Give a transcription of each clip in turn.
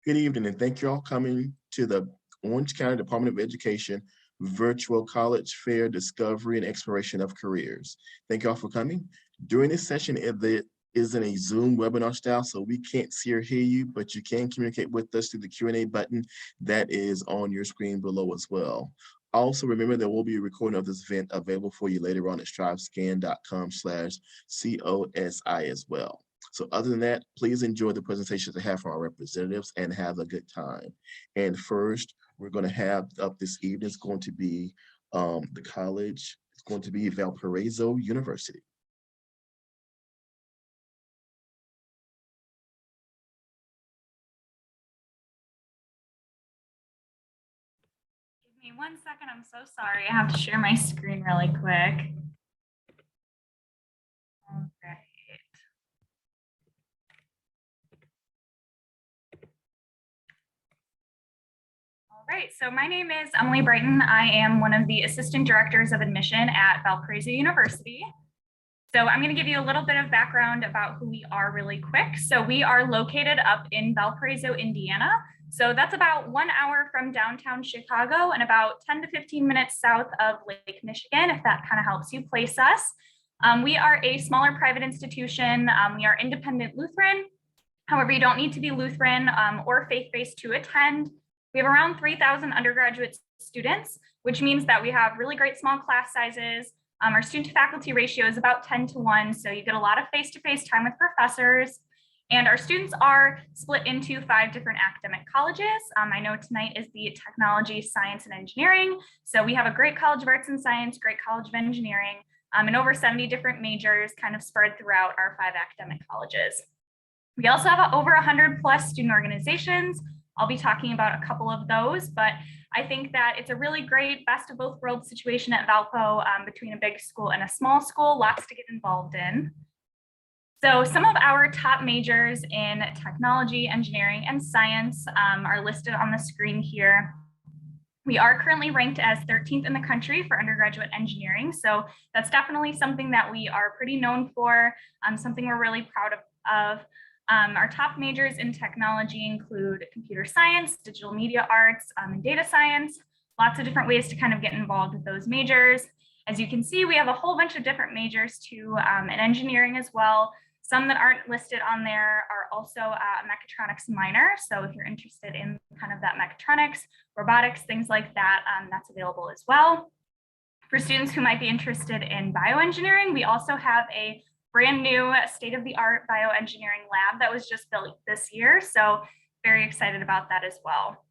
Good evening, and thank you all for coming to the Orange County Department of Education Virtual College Fair Discovery and Exploration of Careers. Thank you all for coming. During this session, it is in a Zoom webinar style, so we can't see or hear you, but you can communicate with us through the Q&A button that is on your screen below as well. Also, remember there will be a recording of this event available for you later on at strivescan.com/COSI as well. So other than that, please enjoy the presentations they have from our representatives and have a good time. And first, we're going to have up this evening is going to be the college. It's going to be Valparaiso University. Give me 1 second. I'm so sorry. I have to share my screen really quick. All right. All right, so my name is Emily Brighton. I am one of the assistant directors of admission at Valparaiso University. So I'm going to give you a little bit of background about who we are really quick. So we are located up in Valparaiso, Indiana. So that's about 1 hour from downtown Chicago and about 10 to 15 minutes south of Lake Michigan, if that kind of helps you place us. We are a smaller private institution. We are independent Lutheran. However, you don't need to be Lutheran or faith-based to attend. We have around 3,000 undergraduate students, which means that we have really great small class sizes. Our student to faculty ratio is about 10 to 1, so you get a lot of face-to-face time with professors. And our students are split into 5 different academic colleges. I know tonight is the technology, science, and engineering. So we have a great College of Arts and Science, great College of Engineering, and over 70 different majors kind of spread throughout our 5 academic colleges. We also have over 100 plus student organizations. I'll be talking about a couple of those, but I think that it's a really great best of both worlds situation at Valpo between a big school and a small school, lots to get involved in. So some of our top majors in technology, engineering, and science are listed on the screen here. We are currently ranked as 13th in the country for undergraduate engineering. So that's definitely something that we are pretty known for, something we're really proud of. Our top majors in technology include computer science, digital media arts, and data science. Lots of different ways to kind of get involved with those majors. As you can see, we have a whole bunch of different majors too, and engineering as well. Some that aren't listed on there are also a mechatronics minor. So if you're interested in kind of that mechatronics, robotics, things like that, that's available as well. For students who might be interested in bioengineering, we also have a brand new state-of-the-art bioengineering lab that was just built this year. So very excited about that as well.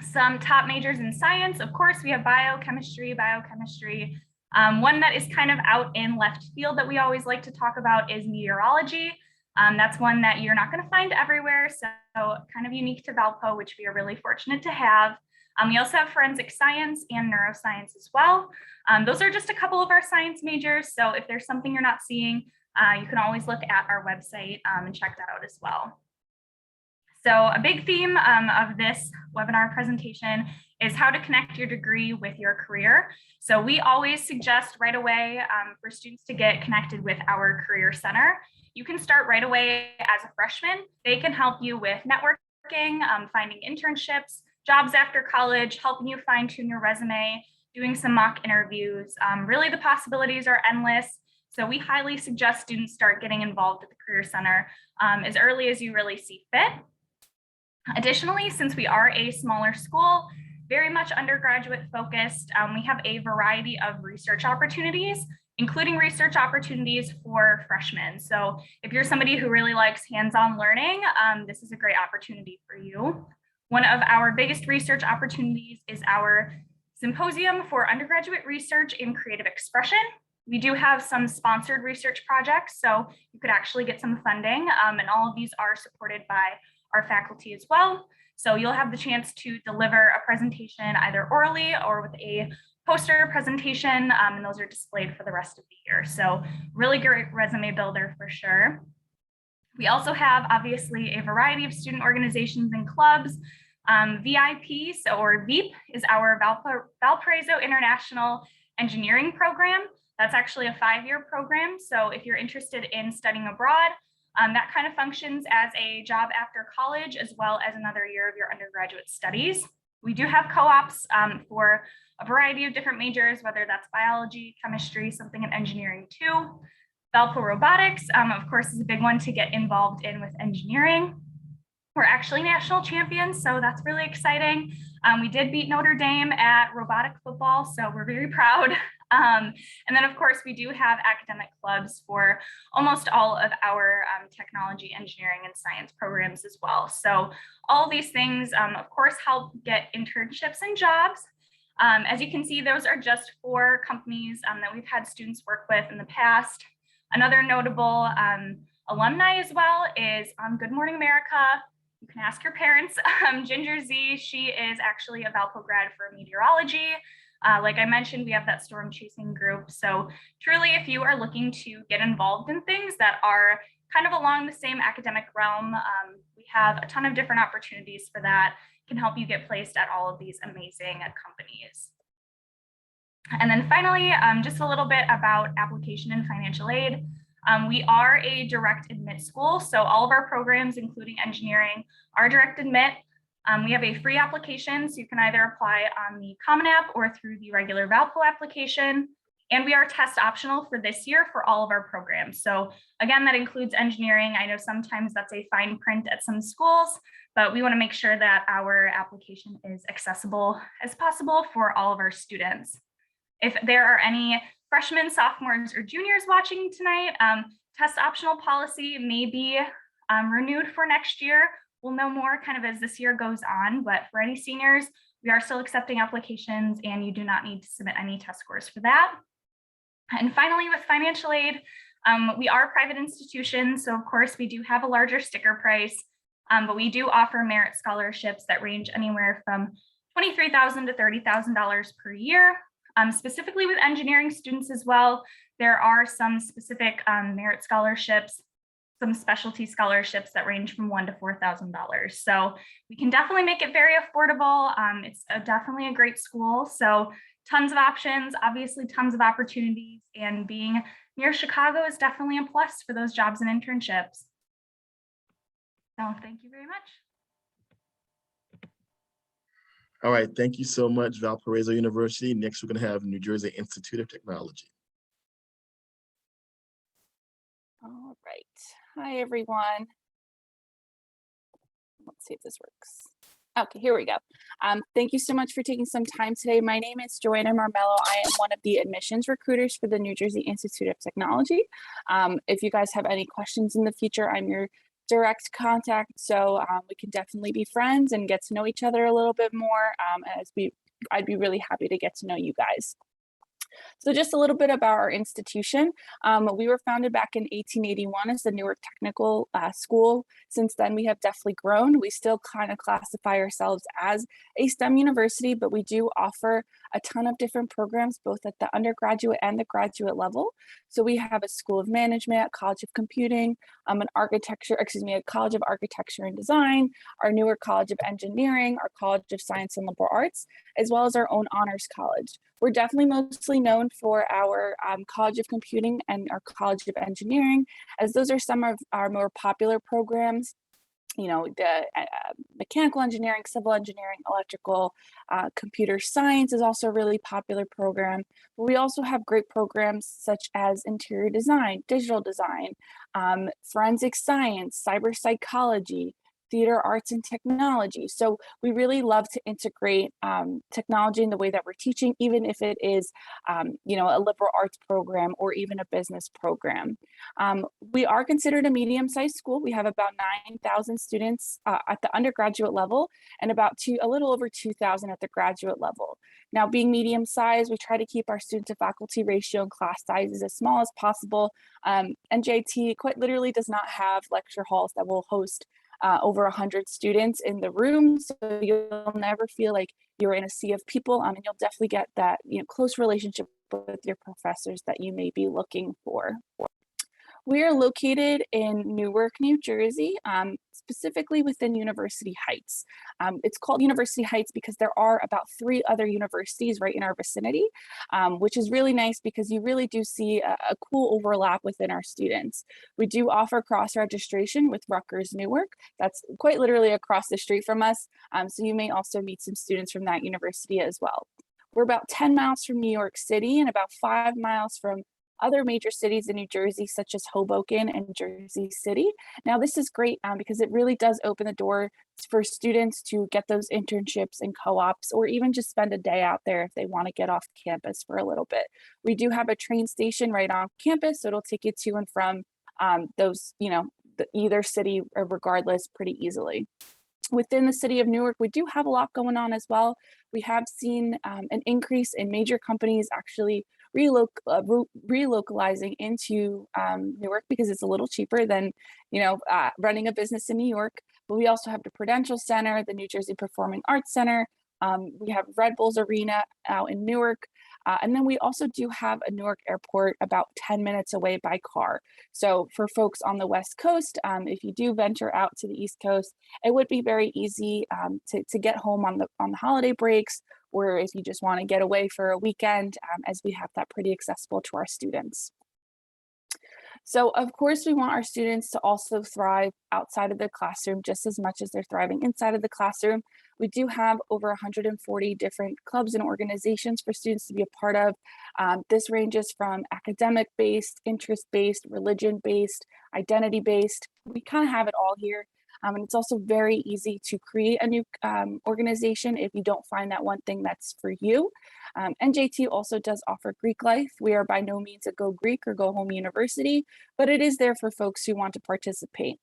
Some top majors in science, of course, we have biochemistry. One that is kind of out in left field that we always like to talk about is meteorology. That's one that you're not going to find everywhere. So kind of unique to Valpo, which we are really fortunate to have. We also have forensic science and neuroscience as well. Those are just a couple of our science majors. So if there's something you're not seeing, you can always look at our website and check that out as well. So a big theme of this webinar presentation is how to connect your degree with your career. So we always suggest right away for students to get connected with our Career Center. You can start right away as a freshman. They can help you with networking, finding internships, jobs after college, helping you fine tune your resume, doing some mock interviews. Really the possibilities are endless. So we highly suggest students start getting involved with the Career Center as early as you really see fit. Additionally, since we are a smaller school, very much undergraduate focused, we have a variety of research opportunities, including research opportunities for freshmen. So if you're somebody who really likes hands-on learning, this is a great opportunity for you. One of our biggest research opportunities is our Symposium for Undergraduate Research in Creative Expression. We do have some sponsored research projects, so you could actually get some funding, and all of these are supported by our faculty as well. So you'll have the chance to deliver a presentation either orally or with a poster presentation, and those are displayed for the rest of the year. So really great resume builder for sure. We also have obviously a variety of student organizations and clubs. VIP, or VEEP, is our Valparaiso International Engineering Program. That's actually a 5-year program. So if you're interested in studying abroad, That kind of functions as a job after college, as well as another year of your undergraduate studies. We do have co-ops for a variety of different majors, whether that's biology, chemistry, something in engineering too. Valpo Robotics, of course, is a big one to get involved in with engineering. We're actually national champions, so that's really exciting. We did beat Notre Dame at robotic football, so we're very proud. And then, of course, we do have academic clubs for almost all of our technology, engineering, and science programs as well. So all these things, of course, help get internships and jobs. As you can see, those are just 4 companies that we've had students work with in the past. Another notable alumni as well is Good Morning America. You can ask your parents. Ginger Z, she is actually a Valpo grad for meteorology. Like I mentioned, we have that storm chasing group. So truly, if you are looking to get involved in things that are kind of along the same academic realm, we have a ton of different opportunities for that. Can help you get placed at all of these amazing companies. And then finally, just a little bit about application and financial aid. We are a direct admit school, so all of our programs, including engineering, are direct admit. We have a free application, so you can either apply on the Common App or through the regular Valpo application. And we are test optional for this year for all of our programs. So again, that includes engineering. I know sometimes that's a fine print at some schools, but we want to make sure that our application is accessible as possible for all of our students. If there are any freshmen, sophomores, or juniors watching tonight, test optional policy may be renewed for next year. We'll know more kind of as this year goes on, but for any seniors, we are still accepting applications and you do not need to submit any test scores for that. And finally, with financial aid, we are a private institution, so of course we do have a larger sticker price, but we do offer merit scholarships that range anywhere from $23,000 to $30,000 per year. Specifically with engineering students as well, there are some specific merit scholarships, some specialty scholarships that range from $1,000 to $4,000. So we can definitely make it very affordable. It's definitely a great school. So tons of options, obviously tons of opportunities, and being near Chicago is definitely a plus for those jobs and internships. So thank you very much. All right, thank you so much, Valparaiso University. Next, we're going to have New Jersey Institute of Technology. All right. Hi, everyone. Let's see if this works. Okay, here we go. Thank you so much for taking some time today. My name is Joanna Marmello. I am one of the admissions recruiters for the New Jersey Institute of Technology. If you guys have any questions in the future, I'm your direct contact, so we can definitely be friends and get to know each other a little bit more. I'd be really happy to get to know you guys. So just a little bit about our institution. We were founded back in 1881 as the Newark Technical School. Since then, we have definitely grown. We still kind of classify ourselves as a STEM university, but we do offer a ton of different programs, both at the undergraduate and the graduate level. So we have a School of Management, a College of Computing, a College of Architecture and Design, our Newark College of Engineering, our College of Science and Liberal Arts, as well as our own honors college. We're definitely mostly known for our College of Computing and our College of Engineering, as those are some of our more popular programs. You know, the mechanical engineering, civil engineering, electrical, computer science is also a really popular program. But we also have great programs such as interior design, digital design, forensic science, cyber psychology, theater arts and technology. So we really love to integrate technology in the way that we're teaching, even if it is, a liberal arts program or even a business program. We are considered a medium-sized school. We have about 9,000 students at the undergraduate level and about a little over 2,000 at the graduate level. Now, being medium-sized, we try to keep our student to faculty ratio and class sizes as small as possible. NJIT quite literally does not have lecture halls that will host over 100 students in the room, so you'll never feel like you're in a sea of people, and you'll definitely get that close relationship with your professors that you may be looking for. We are located in Newark, New Jersey, specifically within University Heights. It's called University Heights because there are about 3 other universities right in our vicinity, which is really nice because you really do see a cool overlap within our students. We do offer cross-registration with Rutgers Newark. That's quite literally across the street from us. So you may also meet some students from that university as well. We're about 10 miles from New York City and about 5 miles from other major cities in New Jersey, such as Hoboken and Jersey City. Now, this is great because it really does open the door for students to get those internships and co-ops, or even just spend a day out there if they want to get off campus for a little bit. We do have a train station right on campus, so it'll take you to and from those, either city or regardless pretty easily. Within the city of Newark, we do have a lot going on as well. We have seen an increase in major companies actually relocalizing into Newark because it's a little cheaper than, running a business in New York. But we also have the Prudential Center, the New Jersey Performing Arts Center. We have Red Bulls Arena out in Newark. And then we also do have a Newark airport about 10 minutes away by car. So for folks on the West Coast, if you do venture out to the East Coast, it would be very easy to get home on the holiday breaks, or if you just want to get away for a weekend, as we have that pretty accessible to our students. So of course, we want our students to also thrive outside of their classroom just as much as they're thriving inside of the classroom. We do have over 140 different clubs and organizations for students to be a part of. This ranges from academic-based, interest-based, religion-based, identity-based. We kind of have it all here. And it's also very easy to create a new organization if you don't find that one thing that's for you. NJIT also does offer Greek life. We are by no means a go Greek or go home university, but it is there for folks who want to participate.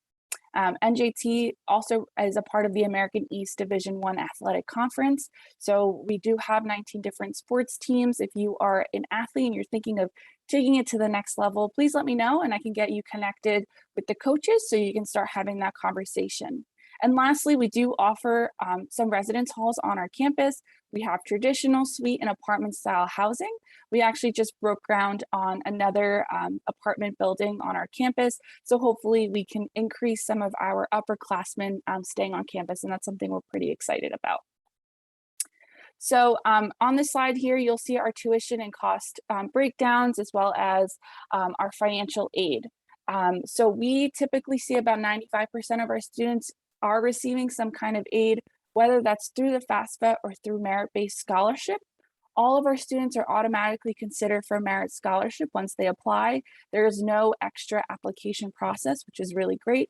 NJIT also is a part of the American East Division I Athletic Conference. So we do have 19 different sports teams. If you are an athlete and you're thinking of taking it to the next level, please let me know and I can get you connected with the coaches so you can start having that conversation. And lastly, we do offer some residence halls on our campus. We have traditional suite and apartment style housing. We actually just broke ground on another apartment building on our campus. So hopefully we can increase some of our upperclassmen staying on campus, and that's something we're pretty excited about. So on this slide here, you'll see our tuition and cost breakdowns, as well as our financial aid. So we typically see about 95% of our students are receiving some kind of aid, whether that's through the FAFSA or through merit-based scholarship. All of our students are automatically considered for merit scholarship once they apply. There is no extra application process, which is really great.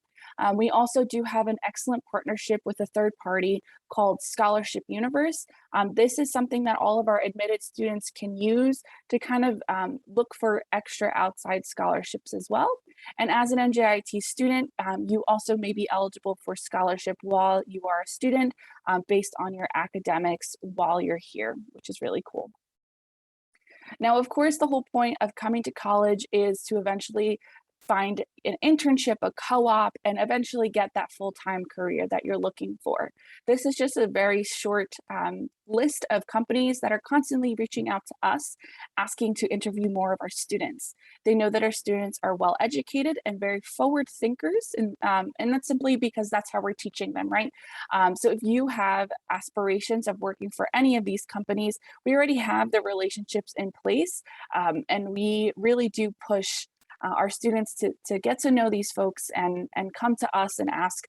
We also do have an excellent partnership with a third party called Scholarship Universe. This is something that all of our admitted students can use to kind of look for extra outside scholarships as well. And as an NJIT student, you also may be eligible for scholarship while you are a student based on your academics while you're here, which is really cool. Now, of course, the whole point of coming to college is to eventually find an internship, a co-op, and eventually get that full-time career that you're looking for. This is just a very short list of companies that are constantly reaching out to us, asking to interview more of our students. They know that our students are well educated and very forward thinkers, and that's simply because that's how we're teaching them, right? So if you have aspirations of working for any of these companies, we already have the relationships in place, and we really do push our students to get to know these folks and come to us and ask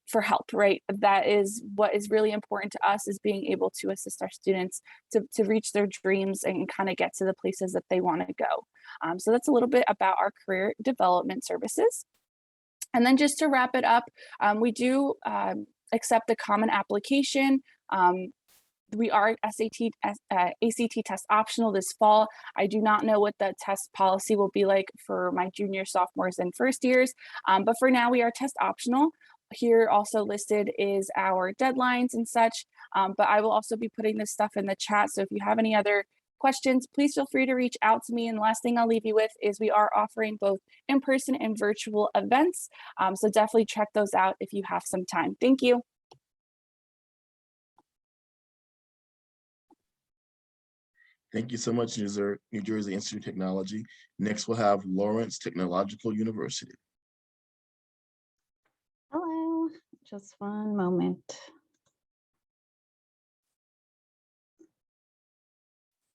for help, right? That is what is really important to us, is being able to assist our students to reach their dreams and kind of get to the places that they want to go. So that's a little bit about our career development services. And then just to wrap it up, we do accept the common application. We are ACT test optional this fall. I do not know what the test policy will be like for my junior, sophomores, and first years, but for now we are test optional. Here also listed is our deadlines and such, but I will also be putting this stuff in the chat. So if you have any other questions, please feel free to reach out to me. And the last thing I'll leave you with is we are offering both in-person and virtual events. So definitely check those out if you have some time. Thank you. Thank you so much, New Jersey Institute of Technology. Next, we'll have Lawrence Technological University. Hello, just one moment.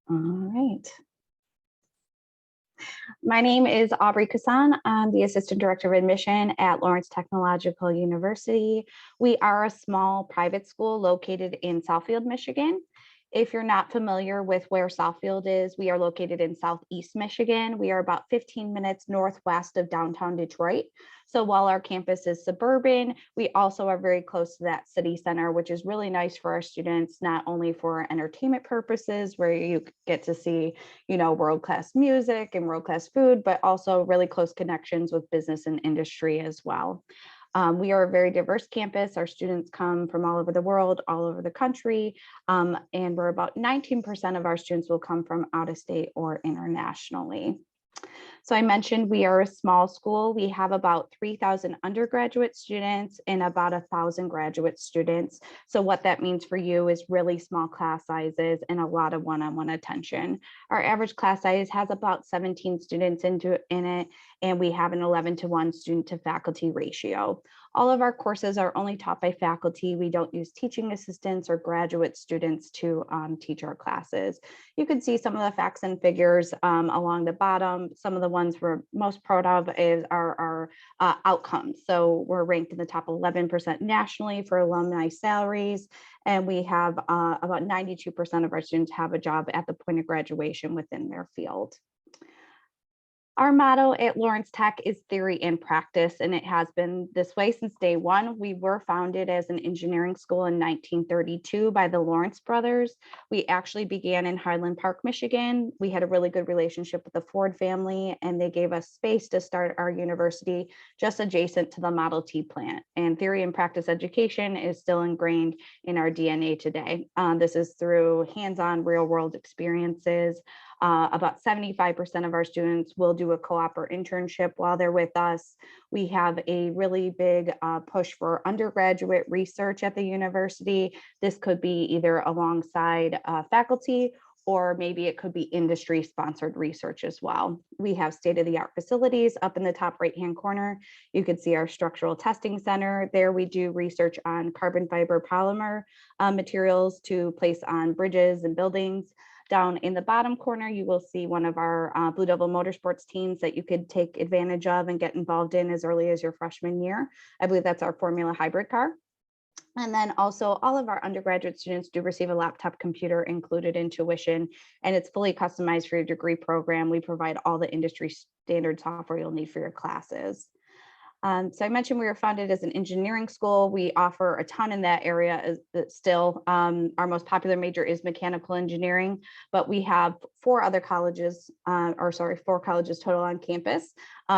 All right. My name is Aubrey Kassan. I'm the Assistant Director of Admission at Lawrence Technological University. We are a small private school located in Southfield, Michigan. If you're not familiar with where Southfield is, we are located in Southeast Michigan. We are about 15 minutes northwest of downtown Detroit. So while our campus is suburban, we also are very close to that city center, which is really nice for our students, not only for entertainment purposes, where you get to see, world-class music and world-class food, but also really close connections with business and industry as well. We are a very diverse campus. Our students come from all over the world, all over the country, and we're about 19% of our students will come from out of state or internationally. So I mentioned we are a small school. We have about 3,000 undergraduate students and about 1,000 graduate students. So what that means for you is really small class sizes and a lot of one-on-one attention. Our average class size has about 17 students in it, and we have an 11-to-1 student to faculty ratio. All of our courses are only taught by faculty. We don't use teaching assistants or graduate students to teach our classes. You can see some of the facts and figures along the bottom. Some of the ones we're most proud of is our outcomes. So we're ranked in the top 11% nationally for alumni salaries, and we have about 92% of our students have a job at the point of graduation within their field. Our motto at Lawrence Tech is theory and practice, and it has been this way since day one. We were founded as an engineering school in 1932 by the Lawrence brothers. We actually began in Highland Park, Michigan. We had a really good relationship with the Ford family, and they gave us space to start our university just adjacent to the Model T plant. And theory and practice education is still ingrained in our DNA today. This is through hands-on real-world experiences. About 75% of our students will do a co-op or internship while they're with us. We have a really big push for undergraduate research at the university. This could be either alongside faculty, or maybe it could be industry sponsored research as well. We have state-of-the-art facilities up in the top right-hand corner. You can see our structural testing center. There we do research on carbon fiber polymer materials to place on bridges and buildings. Down in the bottom corner, you will see one of our Blue Devil Motorsports teams that you could take advantage of and get involved in as early as your freshman year. I believe that's our Formula Hybrid car. And then also all of our undergraduate students do receive a laptop computer included in tuition, and it's fully customized for your degree program. We provide all the industry standard software you'll need for your classes. So I mentioned we were founded as an engineering school. We offer a ton in that area still. Our most popular major is mechanical engineering, but we have four colleges total on campus.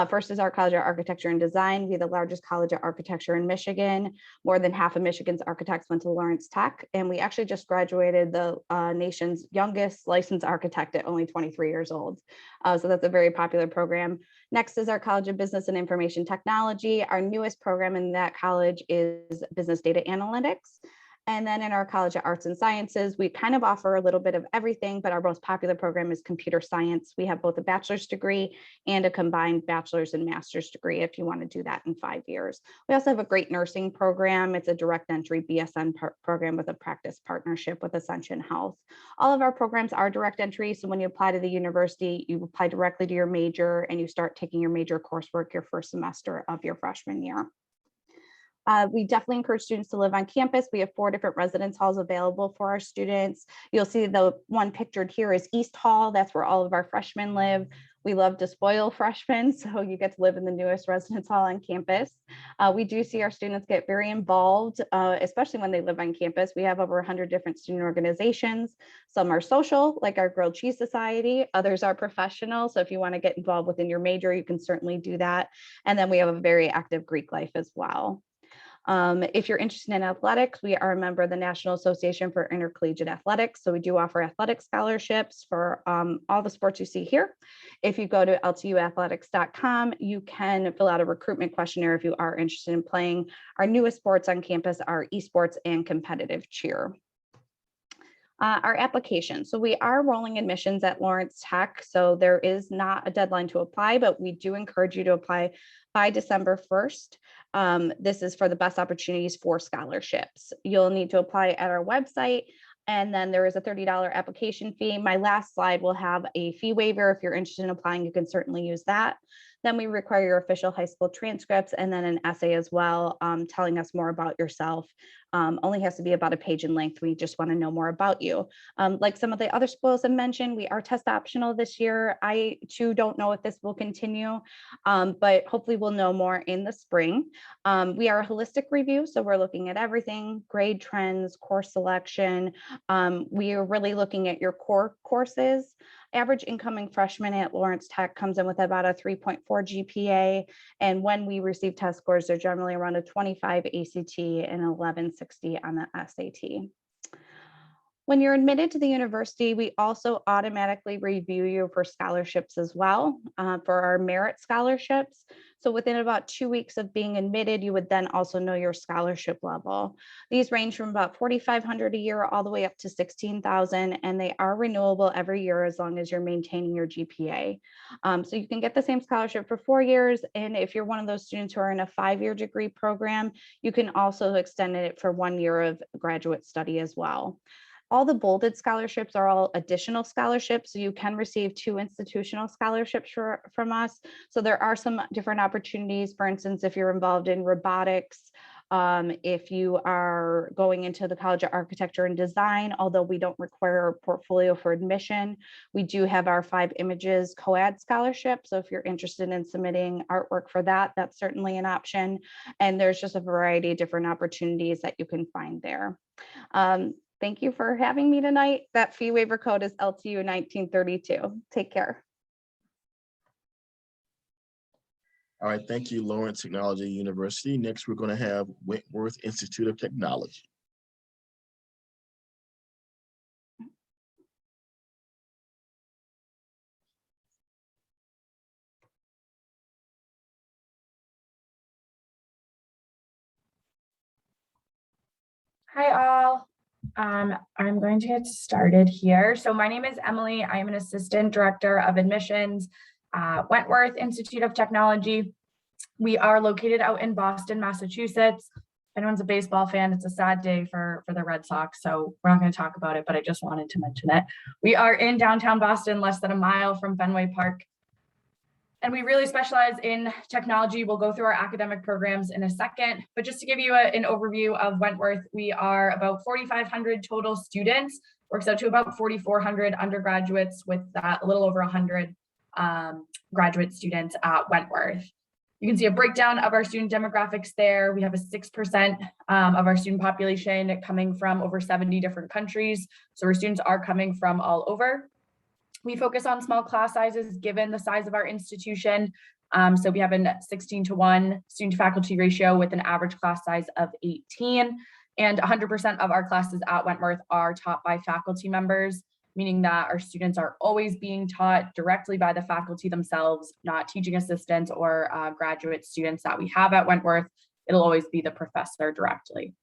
First is our College of Architecture and Design. We're the largest college of architecture in Michigan. More than half of Michigan's architects went to Lawrence Tech, and we actually just graduated the nation's youngest licensed architect at only 23 years old. So that's a very popular program. Next is our College of Business and Information Technology. Our newest program in that college is Business Data Analytics. And then in our College of Arts and Sciences, we kind of offer a little bit of everything, but our most popular program is computer science. We have both a bachelor's degree and a combined bachelor's and master's degree if you want to do that in 5 years. We also have a great nursing program. It's a direct entry BSN program with a practice partnership with Ascension Health. All of our programs are direct entry. So when you apply to the university, you apply directly to your major and you start taking your major coursework your first semester of your freshman year. We definitely encourage students to live on campus. We have 4 different residence halls available for our students. You'll see the one pictured here is East Hall. That's where all of our freshmen live. We love to spoil freshmen, so you get to live in the newest residence hall on campus. We do see our students get very involved, especially when they live on campus. We have over 100 different student organizations. Some are social, like our Grilled Cheese Society. Others are professional. So if you want to get involved within your major, you can certainly do that. And then we have a very active Greek life as well. If you're interested in athletics, we are a member of the National Association for Intercollegiate Athletics. So we do offer athletic scholarships for all the sports you see here. If you go to ltuathletics.com, you can fill out a recruitment questionnaire if you are interested in playing. Our newest sports on campus are esports and competitive cheer. Our application. So we are rolling admissions at Lawrence Tech. So there is not a deadline to apply, but we do encourage you to apply by December 1st. This is for the best opportunities for scholarships. You'll need to apply at our website. And then there is a $30 application fee. My last slide will have a fee waiver. If you're interested in applying, you can certainly use that. Then we require your official high school transcripts and then an essay as well, telling us more about yourself. Only has to be about a page in length. We just want to know more about you. Like some of the other schools have mentioned, we are test optional this year. I too don't know if this will continue, but hopefully we'll know more in the spring. We are a holistic review, so we're looking at everything, grade trends, course selection. We are really looking at your core courses. Average incoming freshman at Lawrence Tech comes in with about a 3.4 GPA. And when we receive test scores, they're generally around a 25 ACT and 1160 on the SAT. When you're admitted to the university, we also automatically review you for scholarships as well, for our merit scholarships. So within about 2 weeks of being admitted, you would then also know your scholarship level. These range from about $4,500 a year all the way up to $16,000, and they are renewable every year as long as you're maintaining your GPA. So you can get the same scholarship for 4 years, and if you're one of those students who are in a 5-year degree program, you can also extend it for 1 year of graduate study as well. All the bolded scholarships are all additional scholarships, so you can receive 2 institutional scholarships from us. So there are some different opportunities. For instance, if you're involved in robotics, if you are going into the College of Architecture and Design, although we don't require a portfolio for admission, we do have our 5 Images co-ed scholarship. So if you're interested in submitting artwork for that, that's certainly an option. And there's just a variety of different opportunities that you can find there. Thank you for having me tonight. That fee waiver code is LTU 1932. Take care. All right, thank you, Lawrence Technology University. Next, we're going to have Wentworth Institute of Technology. Hi all. I'm going to get started here. So my name is Emily. I am an assistant director of admissions at Wentworth Institute of Technology. We are located out in Boston, Massachusetts. If anyone's a baseball fan, it's a sad day for the Red Sox, so we're not going to talk about it, but I just wanted to mention it. We are in downtown Boston, less than a mile from Fenway Park. And we really specialize in technology. We'll go through our academic programs in a second, but just to give you an overview of Wentworth, we are about 4,500 total students, works out to about 4,400 undergraduates with a little over 100 graduate students at Wentworth. You can see a breakdown of our student demographics there. We have a 6% of our student population coming from over 70 different countries. So our students are coming from all over. We focus on small class sizes given the size of our institution. So we have a 16:1 student to faculty ratio with an average class size of 18, and 100% of our classes at Wentworth are taught by faculty members, meaning that our students are always being taught directly by the faculty themselves, not teaching assistants or graduate students that we have at Wentworth. It'll always be the professor directly.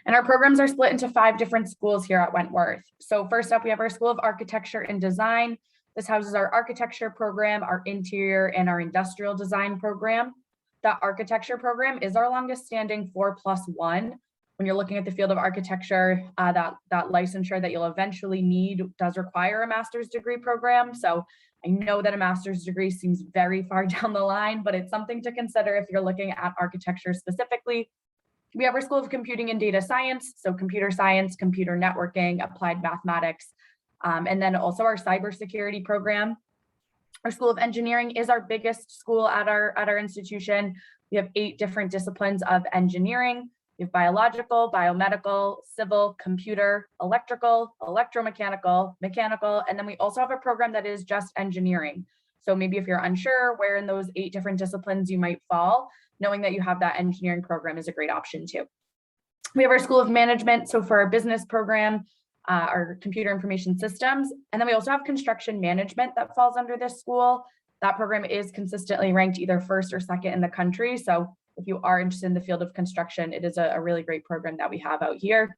And our programs are split into 5 different schools here at Wentworth. So first up, we have our School of Architecture and Design. This houses our architecture program, our interior, and our industrial design program. That architecture program is our longest standing 4+1. When you're looking at the field of architecture, that licensure that you'll eventually need does require a master's degree program. So I know that a master's degree seems very far down the line, but it's something to consider if you're looking at architecture specifically. We have our School of Computing and Data Science, so computer science, computer networking, applied mathematics, and then also our cybersecurity program. Our School of Engineering is our biggest school at our institution. We have 8 different disciplines of engineering. We have biological, biomedical, civil, computer, electrical, electromechanical, mechanical, and then we also have a program that is just engineering. So maybe if you're unsure where in those 8 different disciplines you might fall, knowing that you have that engineering program is a great option too. We have our School of Management. So for our business program, our computer information systems, and then we also have construction management that falls under this school. That program is consistently ranked either 1st or 2nd in the country. So if you are interested in the field of construction, it is a really great program that we have out here.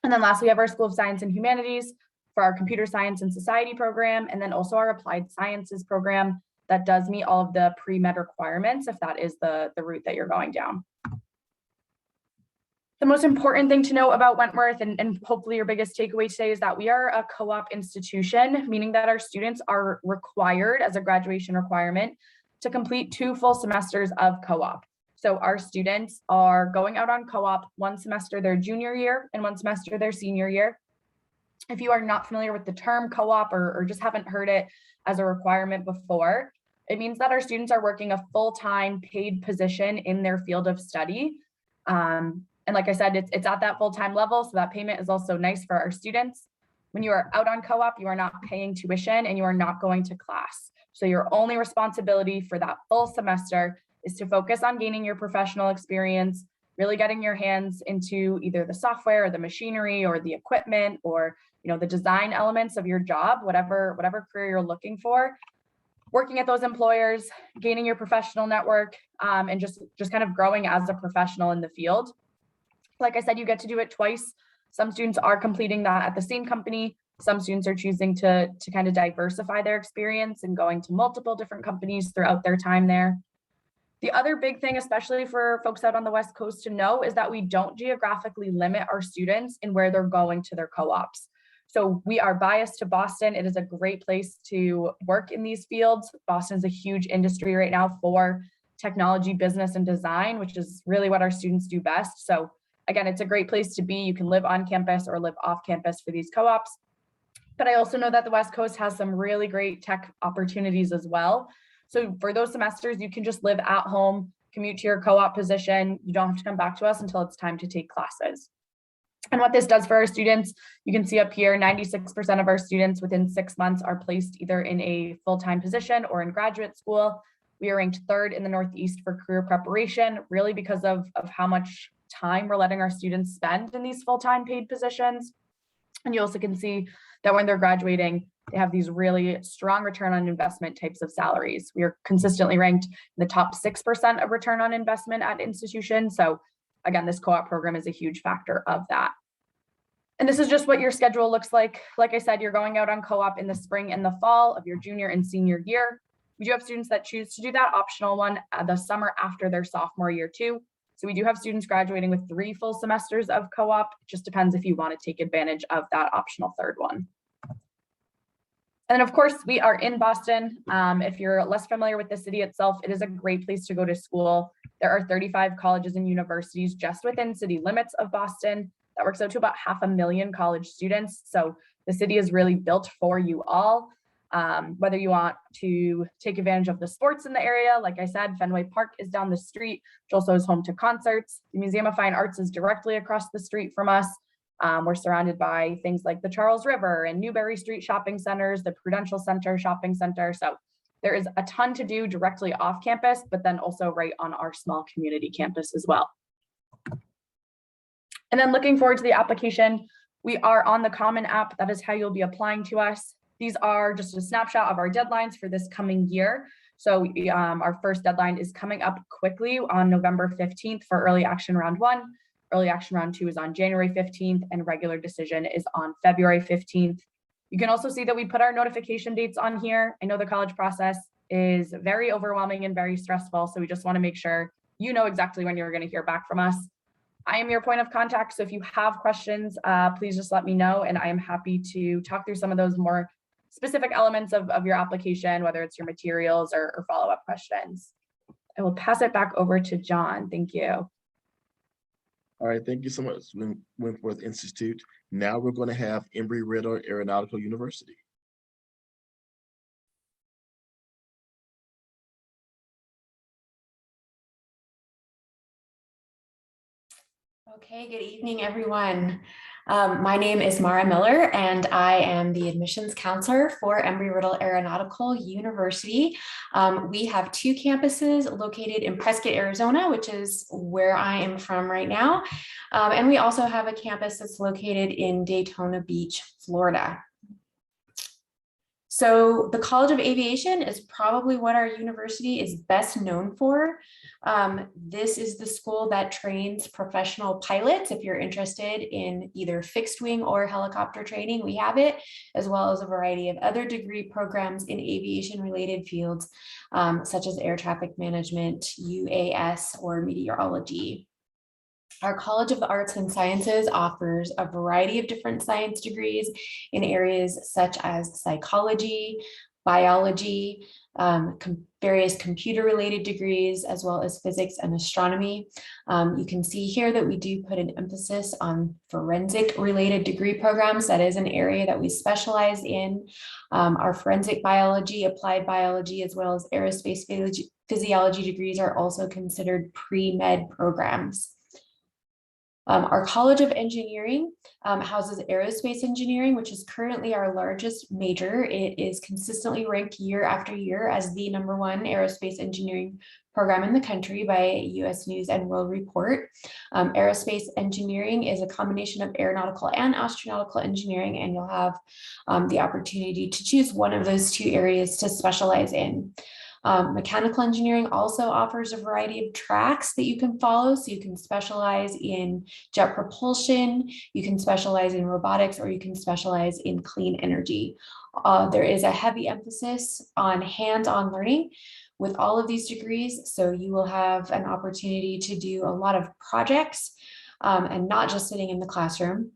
And then lastly, we have our School of Science and Humanities for our Computer Science and Society program, and then also our Applied Sciences program that does meet all of the pre-med requirements if that is the route that you're going down. The most important thing to know about Wentworth, and hopefully your biggest takeaway today, is that we are a co-op institution, meaning that our students are required as a graduation requirement to complete 2 full semesters of co-op. So our students are going out on co-op one semester their junior year and one semester their senior year. If you are not familiar with the term co-op or just haven't heard it as a requirement before, it means that our students are working a full-time paid position in their field of study. And like I said, it's at that full-time level, so that payment is also nice for our students. When you are out on co-op, you are not paying tuition and you are not going to class. So your only responsibility for that full semester is to focus on gaining your professional experience, really getting your hands into either the software or the machinery or the equipment or the design elements of your job, whatever career you're looking for, working at those employers, gaining your professional network, and just kind of growing as a professional in the field. Like I said, you get to do it twice. Some students are completing that at the same company. Some students are choosing to kind of diversify their experience and going to multiple different companies throughout their time there. The other big thing, especially for folks out on the West Coast to know, is that we don't geographically limit our students in where they're going to their co-ops. So we are biased to Boston. It is a great place to work in these fields. Boston is a huge industry right now for technology, business, and design, which is really what our students do best. So again, it's a great place to be. You can live on campus or live off campus for these co-ops. But I also know that the West Coast has some really great tech opportunities as well. So for those semesters, you can just live at home, commute to your co-op position. You don't have to come back to us until it's time to take classes. And what this does for our students, you can see up here, 96% of our students within 6 months are placed either in a full-time position or in graduate school. We are ranked 3rd in the Northeast for career preparation, really because of how much time we're letting our students spend in these full-time paid positions. And you also can see that when they're graduating, they have these really strong return on investment types of salaries. We are consistently ranked in the top 6% of return on investment at institutions. So again, this co-op program is a huge factor of that. And this is just what your schedule looks like. Like I said, you're going out on co-op in the spring and the fall of your junior and senior year. We do have students that choose to do that optional one the summer after their sophomore year too. So we do have students graduating with 3 full semesters of co-op. It just depends if you want to take advantage of that optional 3rd one. And then of course, we are in Boston. If you're less familiar with the city itself, it is a great place to go to school. There are 35 colleges and universities just within city limits of Boston. That works out to about 500,000 college students. So the city is really built for you all. Whether you want to take advantage of the sports in the area, like I said, Fenway Park is down the street, which also is home to concerts. The Museum of Fine Arts is directly across the street from us. We're surrounded by things like the Charles River and Newberry Street shopping centers, the Prudential Center shopping center. So there is a ton to do directly off campus, but then also right on our small community campus as well. And then looking forward to the application, we are on the Common App. That is how you'll be applying to us. These are just a snapshot of our deadlines for this coming year. So our first deadline is coming up quickly on November 15th for early action round 1. Early action round 2 is on January 15th and regular decision is on February 15th. You can also see that we put our notification dates on here. I know the college process is very overwhelming and very stressful. So we just want to make sure you know exactly when you're going to hear back from us. I am your point of contact. So if you have questions, please just let me know. And I am happy to talk through some of those more specific elements of your application, whether it's your materials or follow-up questions. I will pass it back over to John. Thank you. All right, thank you so much, Wentworth Institute. Now we're going to have Embry Riddle, Aeronautical University. Okay, good evening, everyone. My name is Mara Miller, and I am the admissions counselor for Embry Riddle Aeronautical University. We have 2 campuses located in Prescott, Arizona, which is where I am from right now. And we also have a campus that's located in Daytona Beach, Florida. So the College of Aviation is probably what our university is best known for. This is the school that trains professional pilots. If you're interested in either fixed wing or helicopter training, we have it, as well as a variety of other degree programs in aviation related fields, such as air traffic management, UAS, or meteorology. Our College of the Arts and Sciences offers a variety of different science degrees in areas such as psychology, biology, various computer-related degrees, as well as physics and astronomy. You can see here that we do put an emphasis on forensic-related degree programs. That is an area that we specialize in. Our forensic biology, applied biology, as well as aerospace physiology degrees are also considered pre-med programs. Our College of Engineering houses aerospace engineering, which is currently our largest major. It is consistently ranked year after year as the #1 aerospace engineering program in the country by US News and World Report. Aerospace engineering is a combination of aeronautical and astronautical engineering, and you'll have the opportunity to choose one of those two areas to specialize in. Mechanical engineering also offers a variety of tracks that you can follow. So you can specialize in jet propulsion, you can specialize in robotics, or you can specialize in clean energy. There is a heavy emphasis on hands-on learning with all of these degrees. So you will have an opportunity to do a lot of projects and not just sitting in the classroom.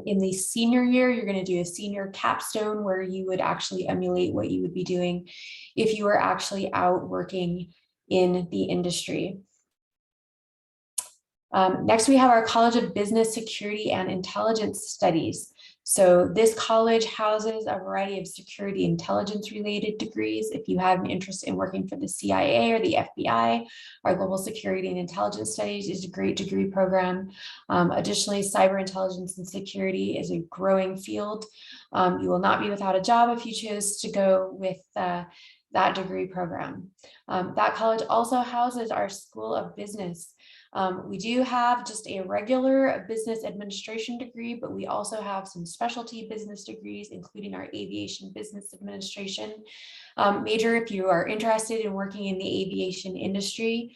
In the senior year, you're going to do a senior capstone where you would actually emulate what you would be doing if you were actually out working in the industry. Next, we have our College of Business, Security, and Intelligence Studies. So this college houses a variety of security intelligence related degrees. If you have an interest in working for the CIA or the FBI, our Global Security and Intelligence Studies is a great degree program. Additionally, cyber intelligence and security is a growing field. You will not be without a job if you choose to go with that degree program. That college also houses our School of Business. We do have just a regular business administration degree, but we also have some specialty business degrees, including our aviation business administration major. If you are interested in working in the aviation industry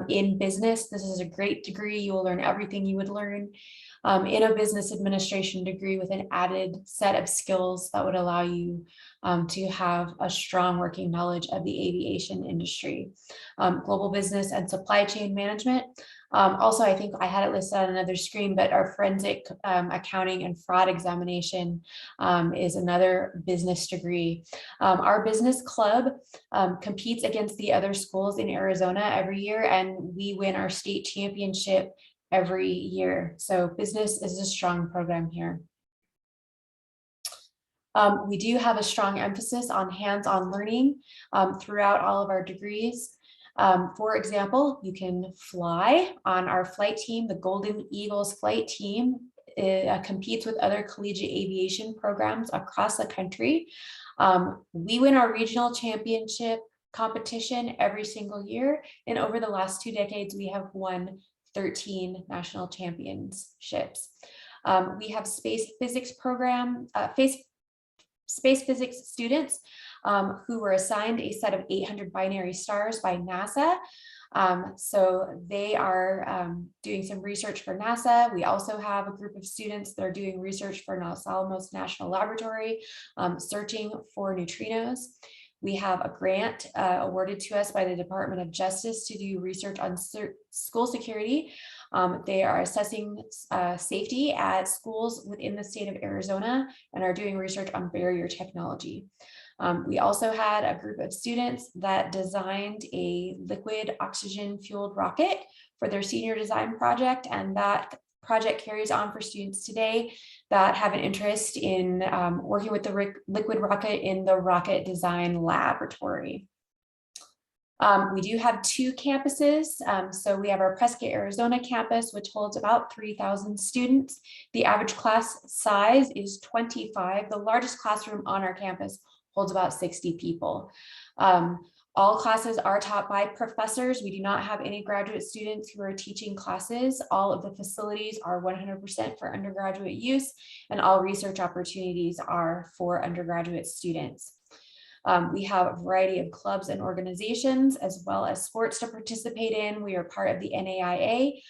in business, this is a great degree. You will learn everything you would learn in a business administration degree with an added set of skills that would allow you to have a strong working knowledge of the aviation industry. Global business and supply chain management. Also, I think I had it listed on another screen, but our forensic accounting and fraud examination is another business degree. Our business club competes against the other schools in Arizona every year, and we win our state championship every year. So business is a strong program here. We do have a strong emphasis on hands-on learning throughout all of our degrees. For example, you can fly on our flight team. The Golden Eagles flight team competes with other collegiate aviation programs across the country. We win our regional championship competition every single year. And over the last 2 decades, we have won 13 national championships. We have space physics program, space physics students who were assigned a set of 800 binary stars by NASA. So they are doing some research for NASA. We also have a group of students that are doing research for Los Alamos National Laboratory, searching for neutrinos. We have a grant awarded to us by the Department of Justice to do research on school security. They are assessing safety at schools within the state of Arizona and are doing research on barrier technology. We also had a group of students that designed a liquid oxygen fueled rocket for their senior design project, and that project carries on for students today that have an interest in working with the liquid rocket in the rocket design laboratory. We do have 2 campuses. So we have our Prescott, Arizona campus, which holds about 3,000 students. The average class size is 25. The largest classroom on our campus holds about 60 people. All classes are taught by professors. We do not have any graduate students who are teaching classes. All of the facilities are 100% for undergraduate use, and all research opportunities are for undergraduate students. We have a variety of clubs and organizations as well as sports to participate in. We are part of the NAIA.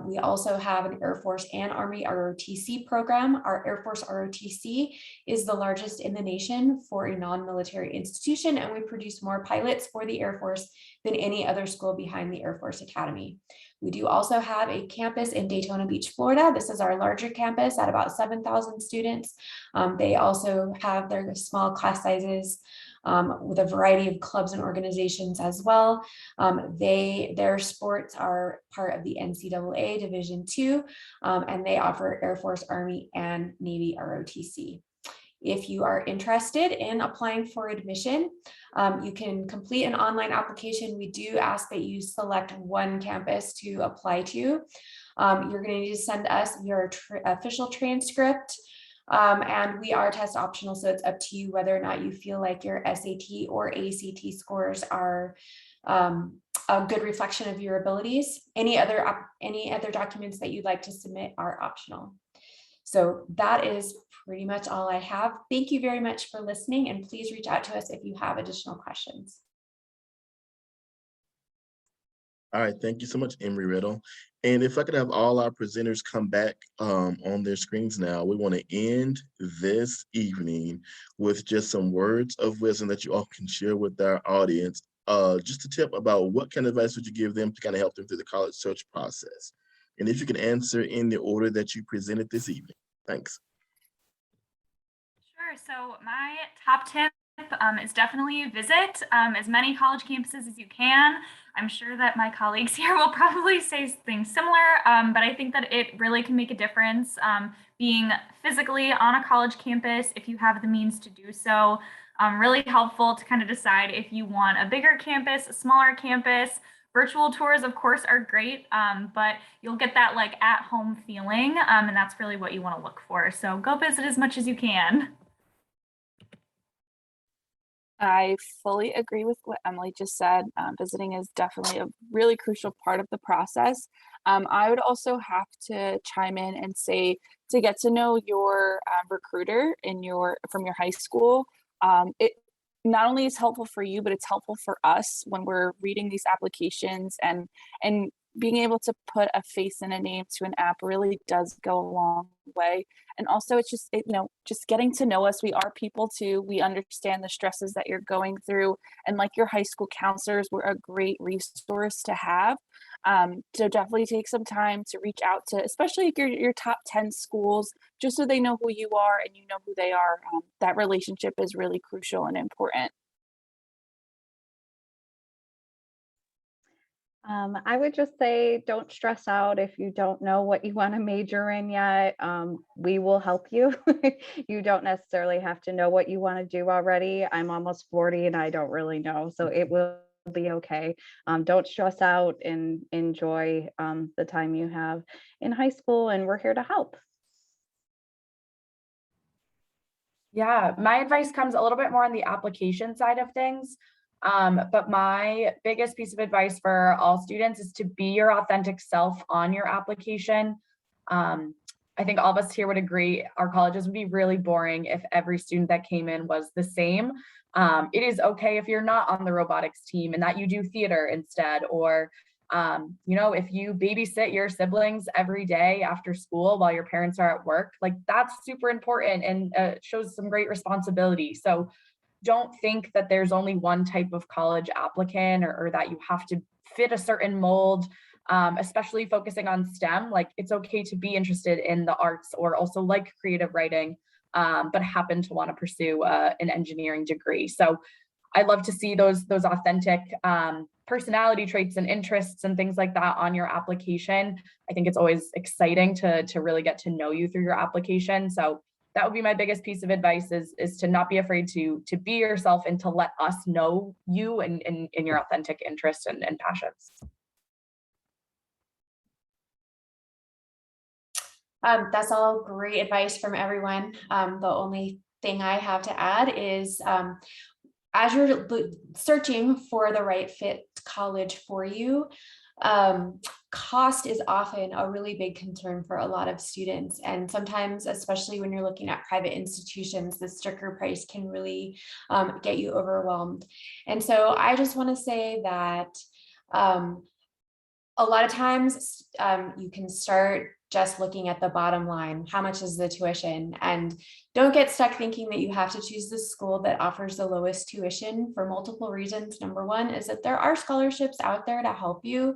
We also have an Air Force and Army ROTC program. Our Air Force ROTC is the largest in the nation for a non-military institution, and we produce more pilots for the Air Force than any other school behind the Air Force Academy. We do also have a campus in Daytona Beach, Florida. This is our larger campus at about 7,000 students. They also have their small class sizes with a variety of clubs and organizations as well. Their sports are part of the NCAA Division II, and they offer Air Force, Army, and Navy ROTC. If you are interested in applying for admission, you can complete an online application. We do ask that you select one campus to apply to. You're going to need to send us your official transcript, and we are test optional, so it's up to you whether or not you feel like your SAT or ACT scores are a good reflection of your abilities. Any other documents that you'd like to submit are optional. So that is pretty much all I have. Thank you very much for listening, and please reach out to us if you have additional questions. All right, thank you so much, Embry Riddle. And if I could have all our presenters come back on their screens now, we want to end this evening with just some words of wisdom that you all can share with our audience. Just a tip about what kind of advice would you give them to kind of help them through the college search process? And if you can answer in the order that you presented this evening. Thanks. Sure. So my top tip is definitely visit as many college campuses as you can. I'm sure that my colleagues here will probably say things similar, but I think that it really can make a difference being physically on a college campus if you have the means to do so. Really helpful to kind of decide if you want a bigger campus, a smaller campus. Virtual tours, of course, are great, but you'll get that like at-home feeling, and that's really what you want to look for. So go visit as much as you can. I fully agree with what Emily just said. Visiting is definitely a really crucial part of the process. I would also have to chime in and say to get to know your recruiter from your high school. It not only is helpful for you, but it's helpful for us when we're reading these applications, and being able to put a face and a name to an app really does go a long way. And also it's just, just getting to know us. We are people too. We understand the stresses that you're going through, and like your high school counselors were a great resource to have. So definitely take some time to reach out to, especially your top 10 schools, just so they know who you are and you know who they are. That relationship is really crucial and important. I would just say, don't stress out if you don't know what you want to major in yet. We will help you. You don't necessarily have to know what you want to do already. I'm almost 40 and I don't really know, so it will be okay. Don't stress out and enjoy the time you have in high school, and we're here to help. Yeah, my advice comes a little bit more on the application side of things. But my biggest piece of advice for all students is to be your authentic self on your application. I think all of us here would agree our colleges would be really boring if every student that came in was the same. It is okay if you're not on the robotics team and that you do theater instead, or if you babysit your siblings every day after school while your parents are at work, like that's super important and shows some great responsibility. So don't think that there's only one type of college applicant or that you have to fit a certain mold, especially focusing on STEM. Like it's okay to be interested in the arts or also like creative writing, but happen to want to pursue an engineering degree. So I love to see those authentic personality traits and interests and things like that on your application. I think it's always exciting to really get to know you through your application. So that would be my biggest piece of advice is to not be afraid to be yourself and to let us know you and your authentic interests and passions. That's all great advice from everyone. The only thing I have to add is as you're searching for the right fit college for you, cost is often a really big concern for a lot of students. And sometimes, especially when you're looking at private institutions, the sticker price can really get you overwhelmed. And so I just want to say that a lot of times you can start just looking at the bottom line. How much is the tuition? And don't get stuck thinking that you have to choose the school that offers the lowest tuition for multiple reasons. Number one is that there are scholarships out there to help you.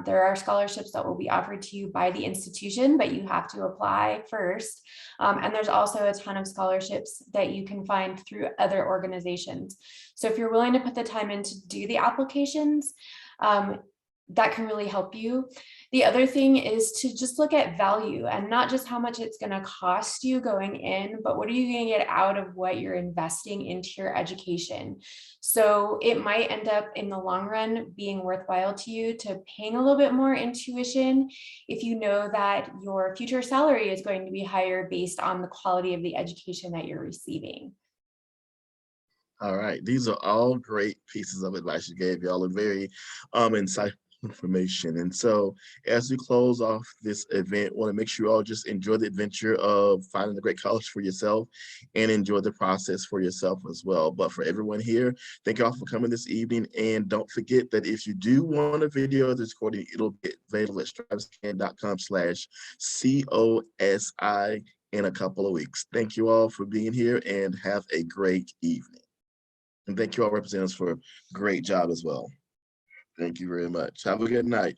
There are scholarships that will be offered to you by the institution, but you have to apply first. And there's also a ton of scholarships that you can find through other organizations. So if you're willing to put the time in to do the applications, that can really help you. The other thing is to just look at value and not just how much it's going to cost you going in, but what are you going to get out of what you're investing into your education. So it might end up in the long run being worthwhile to you to paying a little bit more in tuition if you know that your future salary is going to be higher based on the quality of the education that you're receiving. All right, these are all great pieces of advice you gave. Y'all are very insightful information. And so as we close off this event, want to make sure you all just enjoy the adventure of finding a great college for yourself and enjoy the process for yourself as well. But for everyone here, thank you all for coming this evening. And don't forget that if you do want a video of this recording, it'll be available at strivescan.com/COSI in a couple of weeks. Thank you all for being here and have a great evening. And thank you all representatives for a great job as well. Thank you very much. Have a good night.